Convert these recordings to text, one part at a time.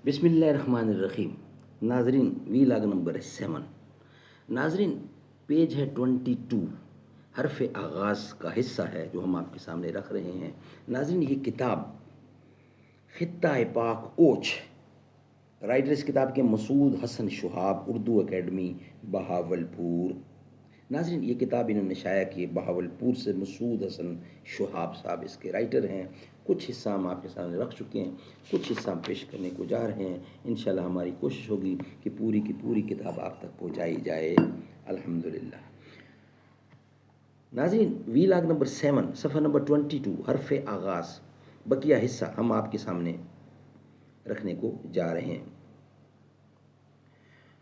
بسم اللہ الرحمن الرحیم۔ ناظرین، وی لاگ نمبر 7۔ ناظرین، پیج ہے 22، حرف آغاز کا حصہ ہے جو ہم آپ کے سامنے رکھ رہے ہیں۔ ناظرین، یہ کتاب خطہ پاک اوچھ، رائٹر اس کتاب کے مسعود حسن شہاب، اردو اکیڈمی بہاولپور۔ ناظرین، یہ کتاب انہوں نے شائع کی بہاولپور سے، مسعود حسن شہاب صاحب اس کے رائٹر ہیں۔ کچھ حصہ ہم آپ کے سامنے رکھ چکے ہیں، کچھ حصہ ہم پیش کرنے کو جا رہے ہیں۔ انشاءاللہ ہماری کوشش ہوگی کہ پوری کی پوری کتاب آپ تک پہنچائی جائے، الحمدللہ۔ ناظرین، وی لاگ نمبر 7، صفحہ نمبر 22، حرف آغاز، بقیہ حصہ ہم آپ کے سامنے رکھنے کو جا رہے ہیں۔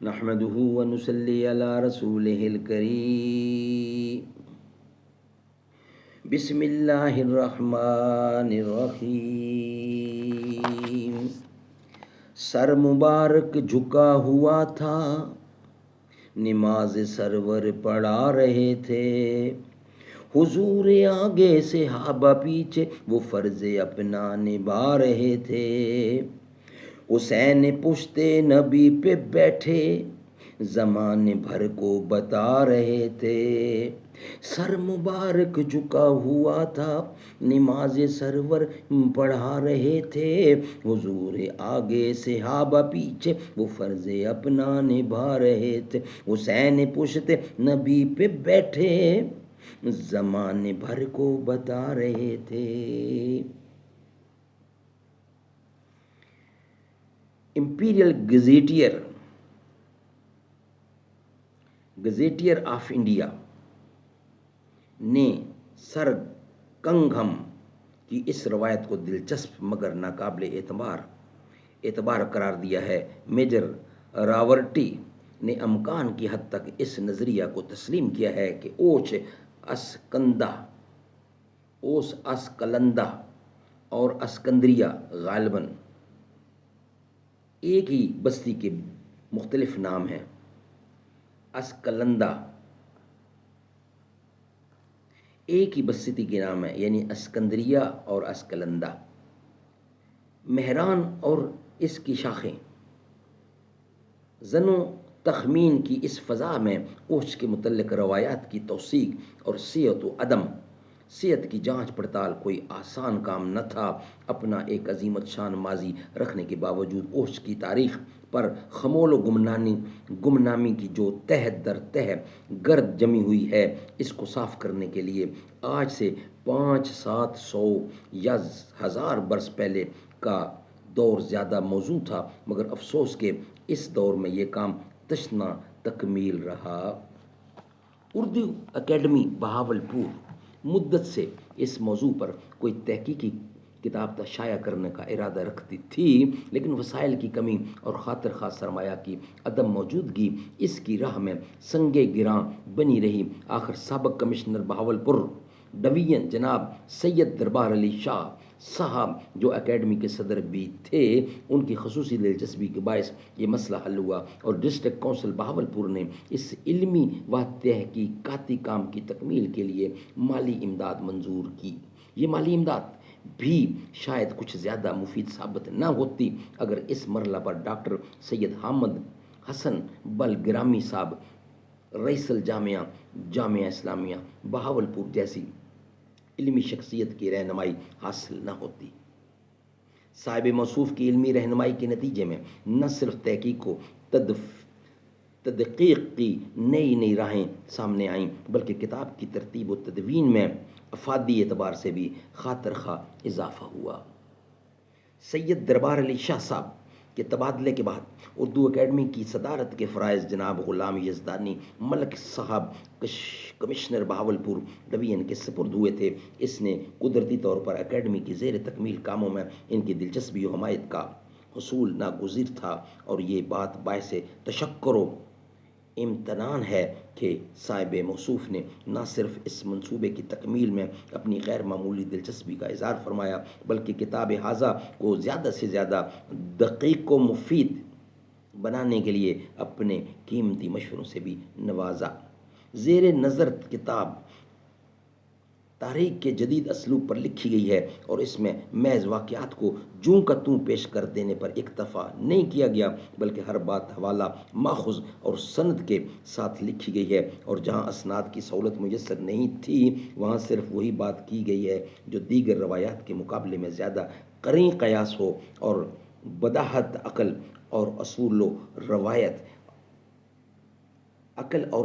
نحمدہ ونصلی علی رسولہ الکریم، بسم اللہ الرحمن الرحیم۔ سر مبارک جھکا ہوا تھا، نماز سرور پڑھا رہے تھے، حضور آگے صحابہ پیچھے، وہ فرض اپنا نبھا رہے تھے، حسین پشت نبی پہ بیٹھے، زمانے بھر کو بتا رہے تھے۔ سر مبارک جھکا ہوا تھا، نماز سرور پڑھا رہے تھے، حضور آگے صحابہ پیچھے، وہ فرض اپنا نبھا رہے تھے، حسین پشت نبی پہ بیٹھے، زمانے بھر کو بتا رہے تھے۔ امپیریل گزیٹیئر آف انڈیا نے سر کنگھم کی اس روایت کو دلچسپ مگر ناقابل اعتبار قرار دیا ہے۔ میجر راورٹی نے امکان کی حد تک اس نظریہ کو تسلیم کیا ہے کہ اوچ اسکلندہ اور اسکندریہ غالباً ایک ہی بستی کے مختلف نام ہیں۔ اسکلندہ ایک ہی بستی کے نام ہے، یعنی اسکندریہ اور اسکلندہ۔ مہران اور اس کی شاخیں، ظن و تخمین کی اس فضا میں اوچھ کے متعلق روایات کی توثیق اور صحت کی جانچ پڑتال کوئی آسان کام نہ تھا۔ اپنا ایک عظیمت شان ماضی رکھنے کے باوجود اوچھ کی تاریخ پر خمول و گمنامی کی جو تہ در تہ گرد جمی ہوئی ہے، اس کو صاف کرنے کے لیے آج سے 500-700 یا 1000 برس پہلے کا دور زیادہ موزوں تھا، مگر افسوس کہ اس دور میں یہ کام تشنہ تکمیل رہا۔ اردو اکیڈمی بہاولپور مدت سے اس موضوع پر کوئی تحقیقی کتاب شائع کرنے کا ارادہ رکھتی تھی، لیکن وسائل کی کمی اور خاطر خواہ سرمایہ کی عدم موجودگی اس کی راہ میں سنگ گراں بنی رہی۔ آخر سابق کمشنر بہاولپور ڈویژن جناب سید دربار علی شاہ صاحب، جو اکیڈمی کے صدر بھی تھے، ان کی خصوصی دلچسپی کے باعث یہ مسئلہ حل ہوا اور ڈسٹرکٹ کونسل بہاولپور نے اس علمی و تحقیقاتی کام کی تکمیل کے لیے مالی امداد منظور کی۔ یہ مالی امداد بھی شاید کچھ زیادہ مفید ثابت نہ ہوتی اگر اس مرحلہ پر ڈاکٹر سید حامد حسن بلگرامی صاحب، رئیس الجامعہ جامعہ اسلامیہ بہاولپور جیسی علمی شخصیت کی رہنمائی حاصل نہ ہوتی۔ صاحب موصوف کی علمی رہنمائی کے نتیجے میں نہ صرف تحقیق و تدقیق کی نئی راہیں سامنے آئیں، بلکہ کتاب کی ترتیب و تدوین میں افادی اعتبار سے بھی خاطر خواہ اضافہ ہوا۔ سید دربار علی شاہ صاحب کے تبادلے کے بعد اردو اکیڈمی کی صدارت کے فرائض جناب غلام یزدانی ملک صاحب کمشنر بہاولپور ڈویژن کے سپرد ہوئے تھے۔ اس نے قدرتی طور پر اکیڈمی کی زیر تکمیل کاموں میں ان کی دلچسپی و حمایت کا حصول ناگزیر تھا، اور یہ بات باعث تشکر و امتنان ہے کہ صاحب موصوف نے نہ صرف اس منصوبے کی تکمیل میں اپنی غیر معمولی دلچسپی کا اظہار فرمایا، بلکہ کتاب ھذا کو زیادہ سے زیادہ دقیق و مفید بنانے کے لیے اپنے قیمتی مشوروں سے بھی نوازا۔ زیر نظر کتاب تاریخ کے جدید اسلوب پر لکھی گئی ہے اور اس میں محض واقعات کو جوں کا توں پیش کر دینے پر اکتفا نہیں کیا گیا، بلکہ ہر بات حوالہ ماخذ اور سند کے ساتھ لکھی گئی ہے، اور جہاں اسناد کی سہولت میسر نہیں تھی وہاں صرف وہی بات کی گئی ہے جو دیگر روایات کے مقابلے میں زیادہ قریب قیاس ہو اور بداحت عقل اور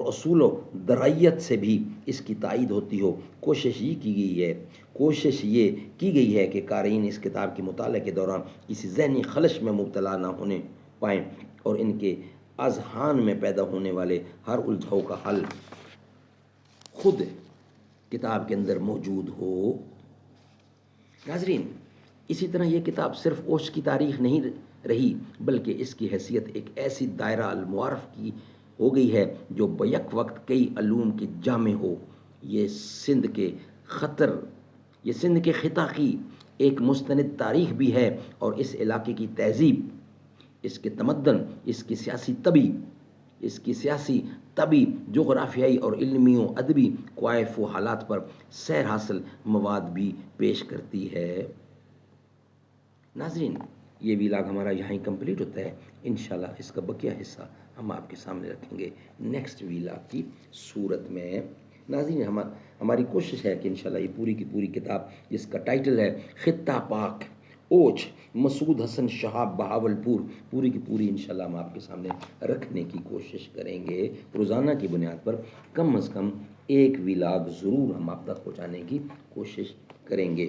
اصول و درایت سے بھی اس کی تائید ہوتی ہو۔ کوشش یہ کی گئی ہے کہ قارئین اس کتاب کے مطالعے کے دوران کسی ذہنی خلش میں مبتلا نہ ہونے پائیں اور ان کے اذہان میں پیدا ہونے والے ہر الجھاؤ کا حل خود کتاب کے اندر موجود ہو۔ ناظرین، اسی طرح یہ کتاب صرف اوش کی تاریخ نہیں رہی، بلکہ اس کی حیثیت ایک ایسی دائرہ المعارف کی ہو گئی ہے جو بیک وقت کئی علوم کے جامع ہو۔ یہ سندھ کے خطہ کی ایک مستند تاریخ بھی ہے اور اس علاقے کی تہذیب، اس کے تمدن، اس کی سیاسی طبی، جغرافیائی اور علمی و ادبی کوائف و حالات پر سیر حاصل مواد بھی پیش کرتی ہے۔ ناظرین، یہ ویلاگ ہمارا یہاں ہی کمپلیٹ ہوتا ہے۔ انشاءاللہ اس کا بقیہ حصہ ہم آپ کے سامنے رکھیں گے نیکسٹ ویلاگ کی صورت میں۔ ناظرین، ہماری کوشش ہے کہ انشاءاللہ یہ پوری کی پوری کتاب جس کا ٹائٹل ہے خطہ پاک اوچھ مسعود حسن شہاب بہاولپور، پوری کی پوری انشاءاللہ ہم آپ کے سامنے رکھنے کی کوشش کریں گے۔ روزانہ کی بنیاد پر کم از کم ایک ویلاگ ضرور ہم آپ تک پہنچانے کی کوشش کریں گے۔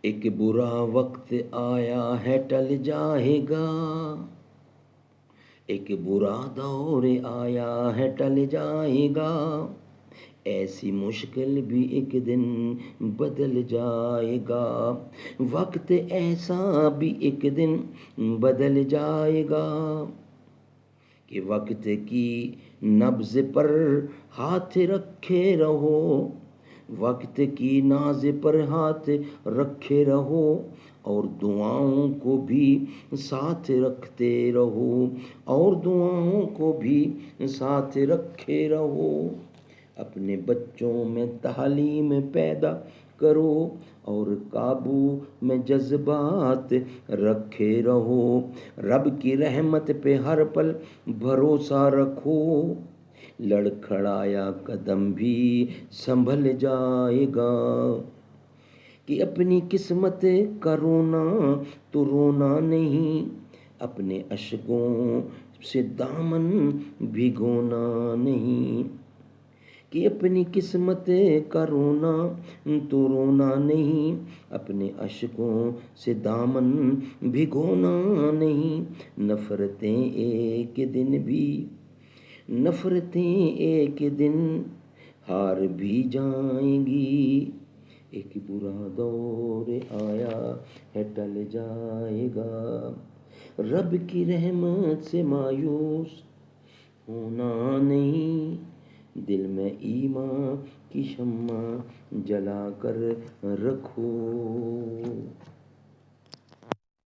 ایک برا وقت آیا ہے ٹل جائے گا، ایک برا دور آیا ہے ٹل جائے گا، ایسی مشکل بھی ایک دن بدل جائے گا، وقت ایسا بھی ایک دن بدل جائے گا کہ وقت کی نبض پر ہاتھ رکھے رہو، وقت کی ناز پر ہاتھ رکھے رہو اور دعاؤں کو بھی ساتھ رکھتے رہو، اور دعاؤں کو بھی ساتھ رکھے رہو، اپنے بچوں میں تعلیم پیدا کرو اور قابو میں جذبات رکھے رہو، رب کی رحمت پہ ہر پل بھروسہ رکھو، لڑکھڑایا قدم بھی سنبھل جائے گا، کہ اپنی قسمت کا رونا تو رونا نہیں، اپنے اشکوں سے دامن بھگونا نہیں، کہ اپنی قسمت کا رونا تو رونا نہیں، اپنے اشکوں سے دامن بھگونا نہیں، نفرتیں ایک دن ہار بھی جائیں گی، ایک برا دور آیا ہے ٹل جائے گا، رب کی رحمت سے مایوس ہونا نہیں، دل میں ایمان کی شمع جلا کر رکھو۔